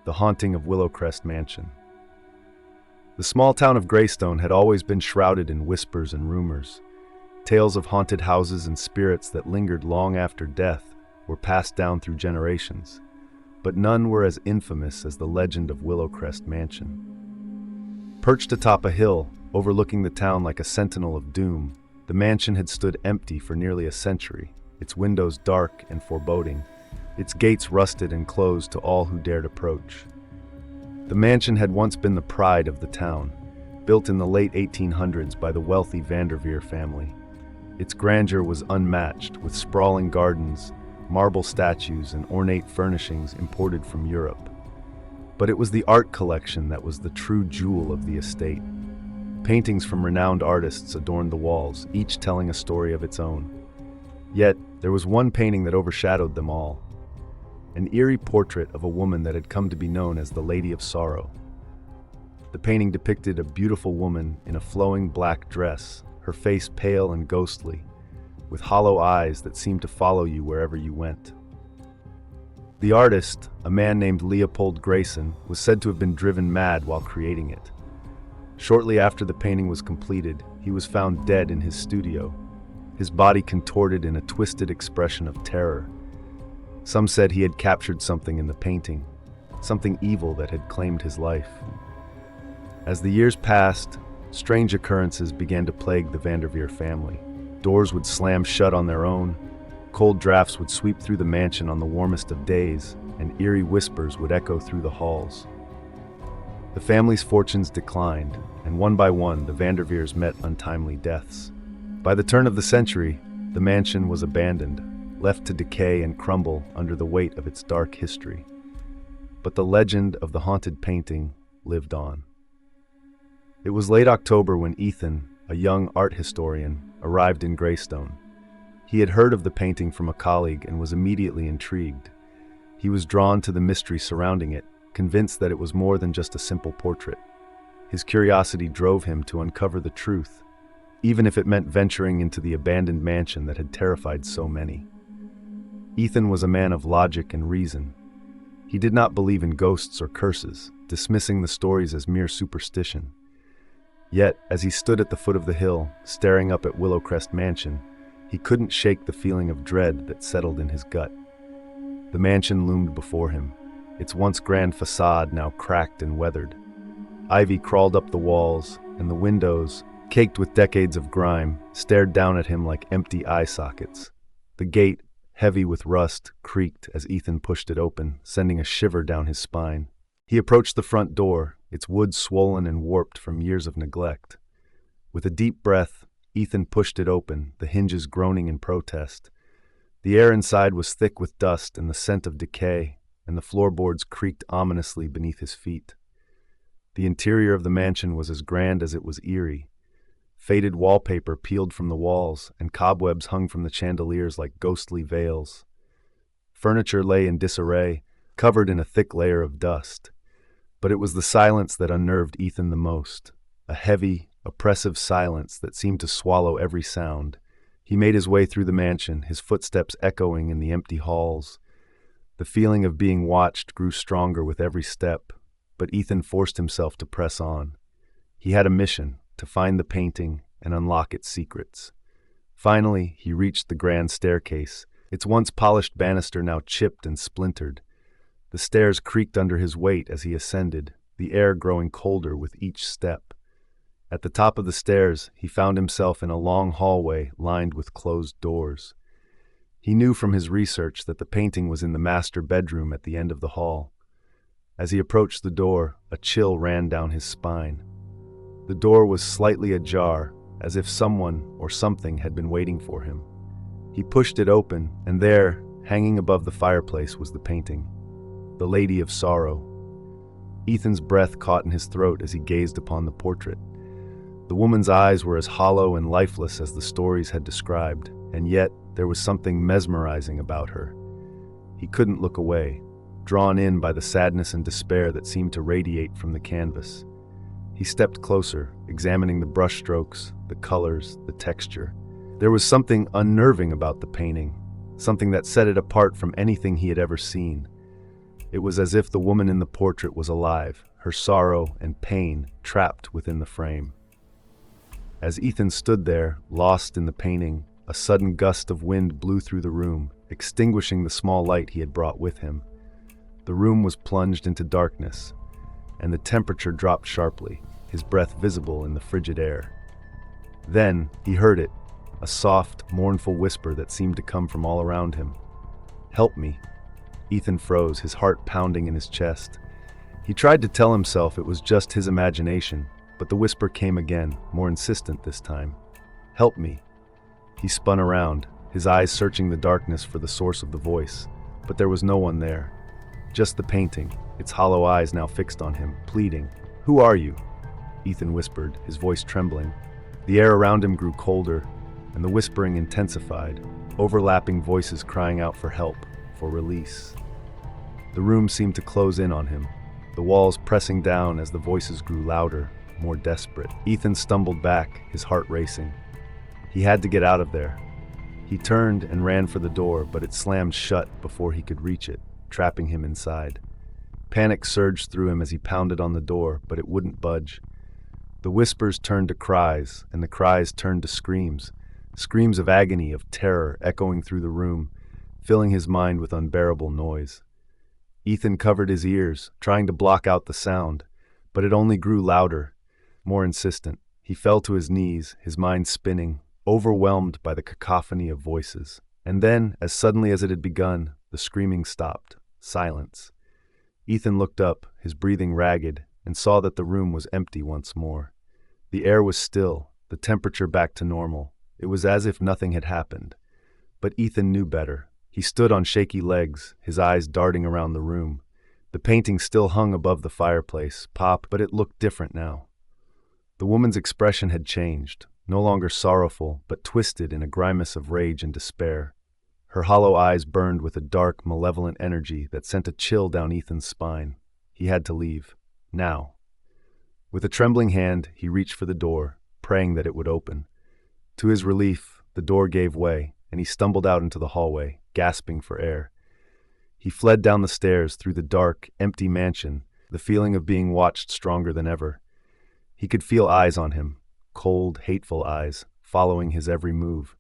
The Haunting of Willowcrest Mansion. The small town of Greystone had always been shrouded in whispers and rumors. Tales of haunted houses and spirits that lingered long after death were passed down through generations, but none were as infamous as the legend of Willowcrest Mansion. Perched atop a hill, overlooking the town like a sentinel of doom, the mansion had stood empty for nearly a century, its windows dark and foreboding, its gates rusted and closed to all who dared approach. The mansion had once been the pride of the town, built in the late 1800s by the wealthy Vanderveer family. Its grandeur was unmatched, with sprawling gardens, marble statues, and ornate furnishings imported from Europe. But it was the art collection that was the true jewel of the estate. Paintings from renowned artists adorned the walls, each telling a story of its own. Yet, there was one painting that overshadowed them all. An eerie portrait of a woman that had come to be known as the Lady of Sorrow. The painting depicted a beautiful woman in a flowing black dress, her face pale and ghostly, with hollow eyes that seemed to follow you wherever you went. The artist, a man named Leopold Grayson, was said to have been driven mad while creating it. Shortly after the painting was completed, he was found dead in his studio, his body contorted in a twisted expression of terror. Some said he had captured something in the painting, something evil that had claimed his life. As the years passed, strange occurrences began to plague the Vanderveer family. Doors would slam shut on their own, cold drafts would sweep through the mansion on the warmest of days, and eerie whispers would echo through the halls. The family's fortunes declined, and one by one the Vanderveers met untimely deaths. By the turn of the century, the mansion was abandoned, left to decay and crumble under the weight of its dark history. But the legend of the haunted painting lived on. It was late October when Ethan, a young art historian, arrived in Greystone. He had heard of the painting from a colleague and was immediately intrigued. He was drawn to the mystery surrounding it, convinced that it was more than just a simple portrait. His curiosity drove him to uncover the truth, even if it meant venturing into the abandoned mansion that had terrified so many. Ethan was a man of logic and reason. He did not believe in ghosts or curses, dismissing the stories as mere superstition. Yet, as he stood at the foot of the hill, staring up at Willowcrest Mansion, he couldn't shake the feeling of dread that settled in his gut. The mansion loomed before him, its once grand facade now cracked and weathered. Ivy crawled up the walls, and the windows, caked with decades of grime, stared down at him like empty eye sockets. The gate, heavy with rust, creaked as Ethan pushed it open, sending a shiver down his spine. He approached the front door, its wood swollen and warped from years of neglect. With a deep breath, Ethan pushed it open, the hinges groaning in protest. The air inside was thick with dust and the scent of decay, and the floorboards creaked ominously beneath his feet. The interior of the mansion was as grand as it was eerie. Faded wallpaper peeled from the walls, and cobwebs hung from the chandeliers like ghostly veils. Furniture lay in disarray, covered in a thick layer of dust. But it was the silence that unnerved Ethan the most, a heavy, oppressive silence that seemed to swallow every sound. He made his way through the mansion, his footsteps echoing in the empty halls. The feeling of being watched grew stronger with every step, but Ethan forced himself to press on. He had a mission: to find the painting and unlock its secrets. Finally, he reached the grand staircase, its once polished banister now chipped and splintered. The stairs creaked under his weight as he ascended, the air growing colder with each step. At the top of the stairs, he found himself in a long hallway lined with closed doors. He knew from his research that the painting was in the master bedroom at the end of the hall. As he approached the door, a chill ran down his spine. The door was slightly ajar, as if someone or something had been waiting for him. He pushed it open, and there, hanging above the fireplace, was the painting, the Lady of Sorrow. Ethan's breath caught in his throat as he gazed upon the portrait. The woman's eyes were as hollow and lifeless as the stories had described, and yet there was something mesmerizing about her. He couldn't look away, drawn in by the sadness and despair that seemed to radiate from the canvas. He stepped closer, examining the brushstrokes, the colors, the texture. There was something unnerving about the painting, something that set it apart from anything he had ever seen. It was as if the woman in the portrait was alive, her sorrow and pain trapped within the frame. As Ethan stood there, lost in the painting, a sudden gust of wind blew through the room, extinguishing the small light he had brought with him. The room was plunged into darkness, and the temperature dropped sharply, his breath visible in the frigid air. Then he heard it, a soft, mournful whisper that seemed to come from all around him. "Help me." Ethan froze, his heart pounding in his chest. He tried to tell himself it was just his imagination, but the whisper came again, more insistent this time. "Help me." He spun around, his eyes searching the darkness for the source of the voice, but there was no one there. Just the painting, its hollow eyes now fixed on him, pleading. "Who are you?" Ethan whispered, his voice trembling. The air around him grew colder, and the whispering intensified, overlapping voices crying out for help, for release. The room seemed to close in on him, the walls pressing down as the voices grew louder, more desperate. Ethan stumbled back, his heart racing. He had to get out of there. He turned and ran for the door, but it slammed shut before he could reach it, trapping him inside. Panic surged through him as he pounded on the door, but it wouldn't budge. The whispers turned to cries, and the cries turned to screams. Screams of agony, of terror, echoing through the room, filling his mind with unbearable noise. Ethan covered his ears, trying to block out the sound, but it only grew louder, more insistent. He fell to his knees, his mind spinning, overwhelmed by the cacophony of voices. And then, as suddenly as it had begun, the screaming stopped. Silence. Ethan looked up, his breathing ragged, and saw that the room was empty once more. The air was still, the temperature back to normal. It was as if nothing had happened. But Ethan knew better. He stood on shaky legs, his eyes darting around the room. The painting still hung above the fireplace, but it looked different now. The woman's expression had changed, no longer sorrowful, but twisted in a grimace of rage and despair. Her hollow eyes burned with a dark, malevolent energy that sent a chill down Ethan's spine. He had to leave. Now. With a trembling hand, he reached for the door, praying that it would open. To his relief, the door gave way, and he stumbled out into the hallway, gasping for air. He fled down the stairs through the dark, empty mansion, the feeling of being watched stronger than ever. He could feel eyes on him, cold, hateful eyes, following his every move.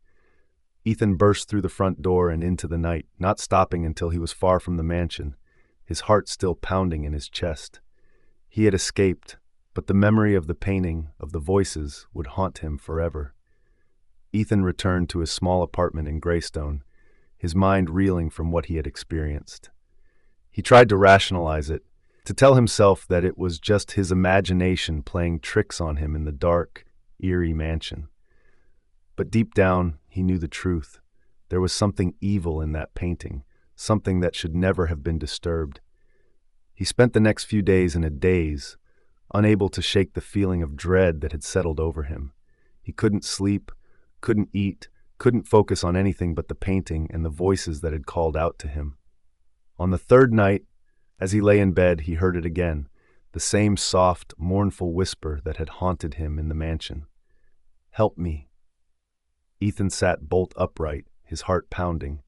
Ethan burst through the front door and into the night, not stopping until he was far from the mansion, his heart still pounding in his chest. He had escaped, but the memory of the painting, of the voices, would haunt him forever. Ethan returned to his small apartment in Greystone, his mind reeling from what he had experienced. He tried to rationalize it, to tell himself that it was just his imagination playing tricks on him in the dark, eerie mansion. But deep down, he knew the truth. There was something evil in that painting, something that should never have been disturbed. He spent the next few days in a daze, unable to shake the feeling of dread that had settled over him. He couldn't sleep, couldn't eat, couldn't focus on anything but the painting and the voices that had called out to him. On the third night, as he lay in bed, he heard it again, the same soft, mournful whisper that had haunted him in the mansion. "Help me." Ethan sat bolt upright, his heart pounding.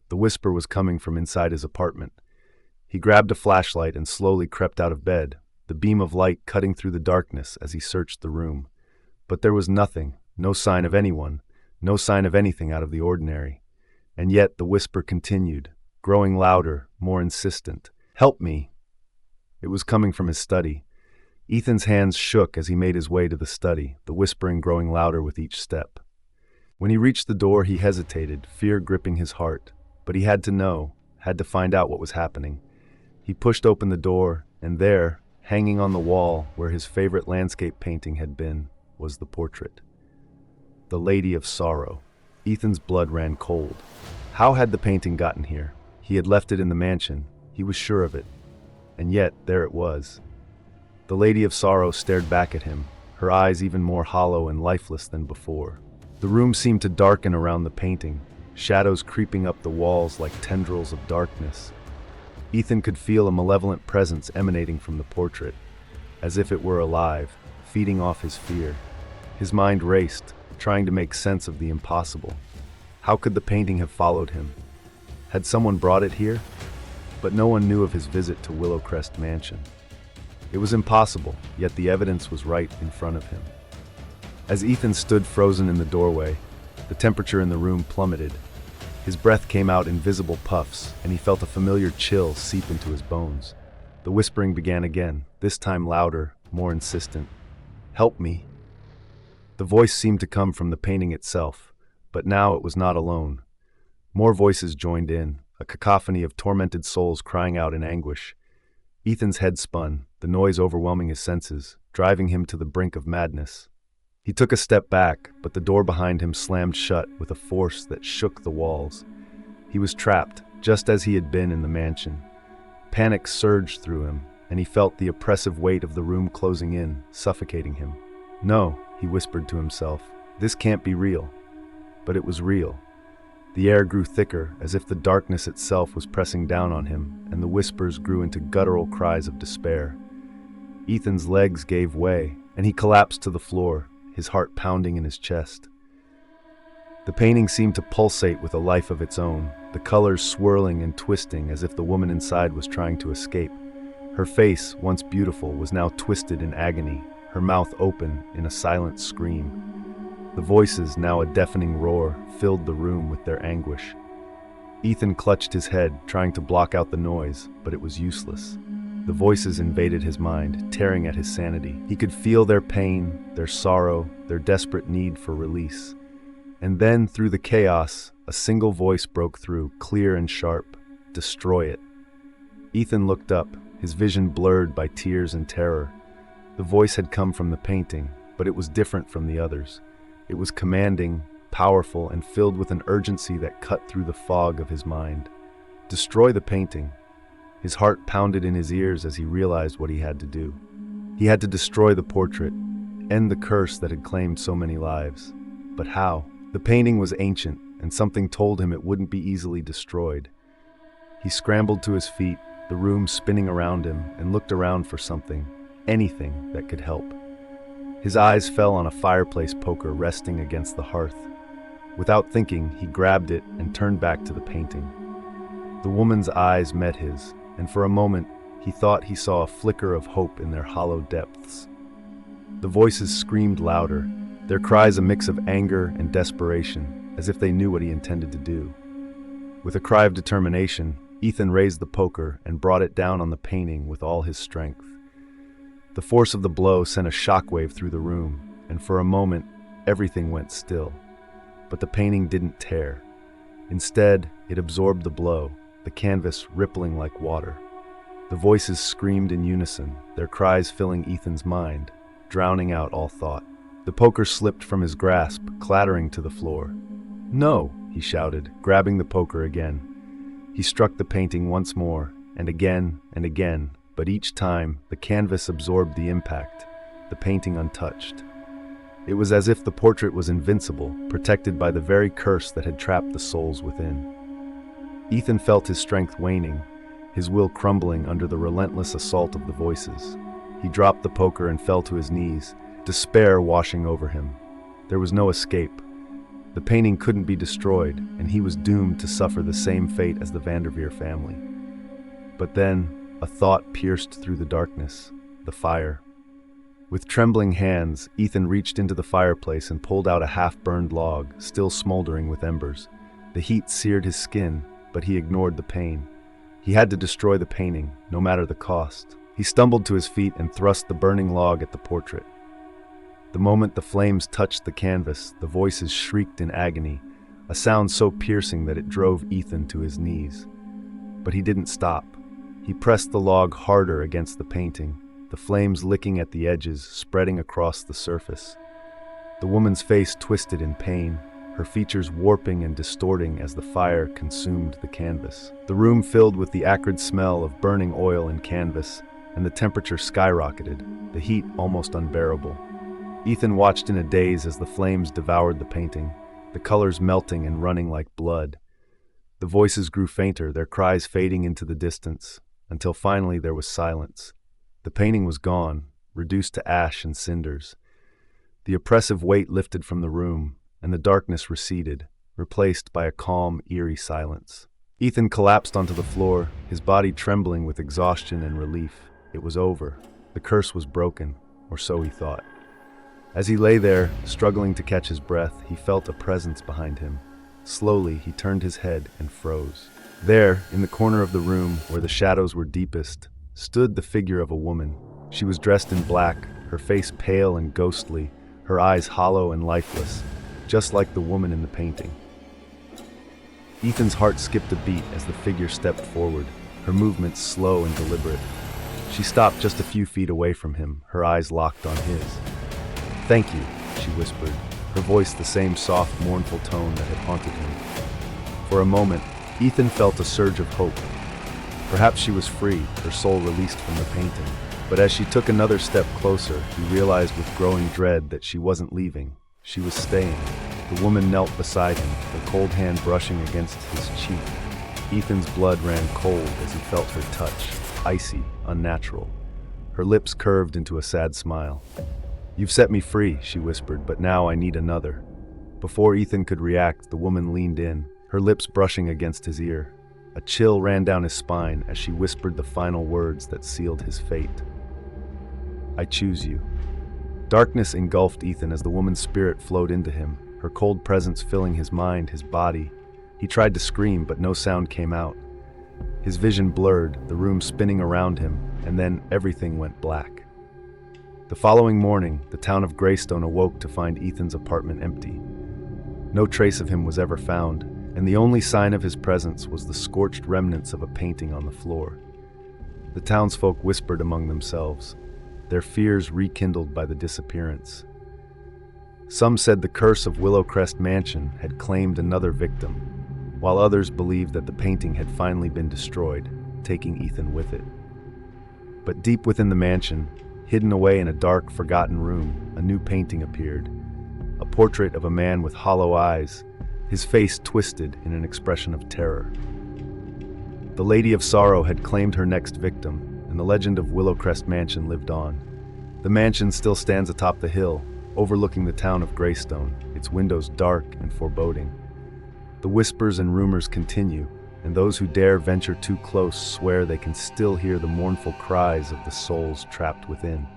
The whisper was coming from inside his apartment. He grabbed a flashlight and slowly crept out of bed, the beam of light cutting through the darkness as he searched the room. But there was nothing, no sign of anyone, no sign of anything out of the ordinary. And yet the whisper continued, growing louder, more insistent. "Help me." It was coming from his study. Ethan's hands shook as he made his way to the study, the whispering growing louder with each step. When he reached the door, he hesitated, fear gripping his heart. But he had to know, had to find out what was happening. He pushed open the door, and there, hanging on the wall where his favorite landscape painting had been, was the portrait. The Lady of Sorrow. Ethan's blood ran cold. How had the painting gotten here? He had left it in the mansion. He was sure of it. And yet, there it was. The Lady of Sorrow stared back at him, her eyes even more hollow and lifeless than before. The room seemed to darken around the painting, shadows creeping up the walls like tendrils of darkness. Ethan could feel a malevolent presence emanating from the portrait, as if it were alive, feeding off his fear. His mind raced, trying to make sense of the impossible. How could the painting have followed him? Had someone brought it here? but no one knew of his visit to Willowcrest Mansion. It was impossible, yet the evidence was right in front of him. As Ethan stood frozen in the doorway, the temperature in the room plummeted. His breath came out in visible puffs, and he felt a familiar chill seep into his bones. The whispering began again, this time louder, more insistent. "Help me." The voice seemed to come from the painting itself, but now it was not alone. More voices joined in, a cacophony of tormented souls crying out in anguish. Ethan's head spun, the noise overwhelming his senses, driving him to the brink of madness. He took a step back, but the door behind him slammed shut with a force that shook the walls. He was trapped, just as he had been in the mansion. Panic surged through him, and he felt the oppressive weight of the room closing in, suffocating him. "No," he whispered to himself, "this can't be real." But it was real. The air grew thicker, as if the darkness itself was pressing down on him, and the whispers grew into guttural cries of despair. Ethan's legs gave way, and he collapsed to the floor, his heart pounding in his chest. The painting seemed to pulsate with a life of its own, the colors swirling and twisting as if the woman inside was trying to escape. Her face, once beautiful, was now twisted in agony, her mouth open in a silent scream. The voices, now a deafening roar, filled the room with their anguish. Ethan clutched his head, trying to block out the noise, but it was useless. The voices invaded his mind, tearing at his sanity. He could feel their pain, their sorrow, their desperate need for release. And then, through the chaos, a single voice broke through, clear and sharp. "Destroy it." Ethan looked up, his vision blurred by tears and terror. The voice had come from the painting, but it was different from the others. It was commanding, powerful, and filled with an urgency that cut through the fog of his mind. Destroy the painting. His heart pounded in his ears as he realized what he had to do. He had to destroy the portrait, end the curse that had claimed so many lives. But how? The painting was ancient, and something told him it wouldn't be easily destroyed. He scrambled to his feet, the room spinning around him, and looked around for something, anything that could help. His eyes fell on a fireplace poker resting against the hearth. Without thinking, he grabbed it and turned back to the painting. The woman's eyes met his, and for a moment, he thought he saw a flicker of hope in their hollow depths. The voices screamed louder, their cries a mix of anger and desperation, as if they knew what he intended to do. With a cry of determination, Ethan raised the poker and brought it down on the painting with all his strength. The force of the blow sent a shockwave through the room, and for a moment, everything went still. But the painting didn't tear. Instead, it absorbed the blow, the canvas rippling like water. The voices screamed in unison, their cries filling Ethan's mind, drowning out all thought. The poker slipped from his grasp, clattering to the floor. "No!" he shouted, grabbing the poker again. He struck the painting once more, and again, but each time, the canvas absorbed the impact, the painting untouched. It was as if the portrait was invincible, protected by the very curse that had trapped the souls within. Ethan felt his strength waning, his will crumbling under the relentless assault of the voices. He dropped the poker and fell to his knees, despair washing over him. There was no escape. The painting couldn't be destroyed, and he was doomed to suffer the same fate as the Vanderveer family. But then, a thought pierced through the darkness, the fire. With trembling hands, Ethan reached into the fireplace and pulled out a half-burned log, still smoldering with embers. The heat seared his skin, but he ignored the pain. He had to destroy the painting, no matter the cost. He stumbled to his feet and thrust the burning log at the portrait. The moment the flames touched the canvas, the voices shrieked in agony, a sound so piercing that it drove Ethan to his knees. But he didn't stop. He pressed the log harder against the painting, the flames licking at the edges, spreading across the surface. The woman's face twisted in pain, her features warping and distorting as the fire consumed the canvas. The room filled with the acrid smell of burning oil and canvas, and the temperature skyrocketed, the heat almost unbearable. Ethan watched in a daze as the flames devoured the painting, the colors melting and running like blood. The voices grew fainter, their cries fading into the distance, until finally there was silence. The painting was gone, reduced to ash and cinders. The oppressive weight lifted from the room, and the darkness receded, replaced by a calm, eerie silence. Ethan collapsed onto the floor, his body trembling with exhaustion and relief. It was over. The curse was broken, or so he thought. As he lay there, struggling to catch his breath, he felt a presence behind him. Slowly, he turned his head and froze. There, in the corner of the room, where the shadows were deepest, stood the figure of a woman. She was dressed in black, her face pale and ghostly, her eyes hollow and lifeless, just like the woman in the painting. Ethan's heart skipped a beat as the figure stepped forward, her movements slow and deliberate. She stopped just a few feet away from him, her eyes locked on his. "Thank you," she whispered, her voice the same soft, mournful tone that had haunted him. For a moment, Ethan felt a surge of hope. Perhaps she was free, her soul released from the painting. But as she took another step closer, he realized with growing dread that she wasn't leaving. She was staying. The woman knelt beside him, her cold hand brushing against his cheek. Ethan's blood ran cold as he felt her touch, icy, unnatural. Her lips curved into a sad smile. "You've set me free," she whispered, "but now I need another." Before Ethan could react, the woman leaned in, her lips brushing against his ear. A chill ran down his spine as she whispered the final words that sealed his fate. "I choose you." Darkness engulfed Ethan as the woman's spirit flowed into him, her cold presence filling his mind, his body. He tried to scream, but no sound came out. His vision blurred, the room spinning around him, and then everything went black. The following morning, the town of Greystone awoke to find Ethan's apartment empty. No trace of him was ever found, and the only sign of his presence was the scorched remnants of a painting on the floor. The townsfolk whispered among themselves, their fears rekindled by the disappearance. Some said the curse of Willowcrest Mansion had claimed another victim, while others believed that the painting had finally been destroyed, taking Ethan with it. But deep within the mansion, hidden away in a dark, forgotten room, a new painting appeared. A portrait of a man with hollow eyes, his face twisted in an expression of terror. The Lady of Sorrow had claimed her next victim, and the legend of Willowcrest Mansion lived on. The mansion still stands atop the hill, overlooking the town of Greystone, its windows dark and foreboding. The whispers and rumors continue, and those who dare venture too close swear they can still hear the mournful cries of the souls trapped within.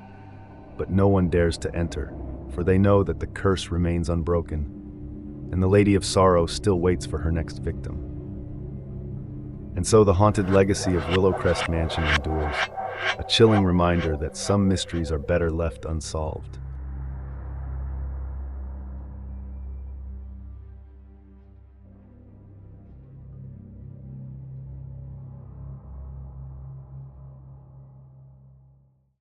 But no one dares to enter, for they know that the curse remains unbroken, and the Lady of Sorrow still waits for her next victim. And so the haunted legacy of Willowcrest Mansion endures, a chilling reminder that some mysteries are better left unsolved.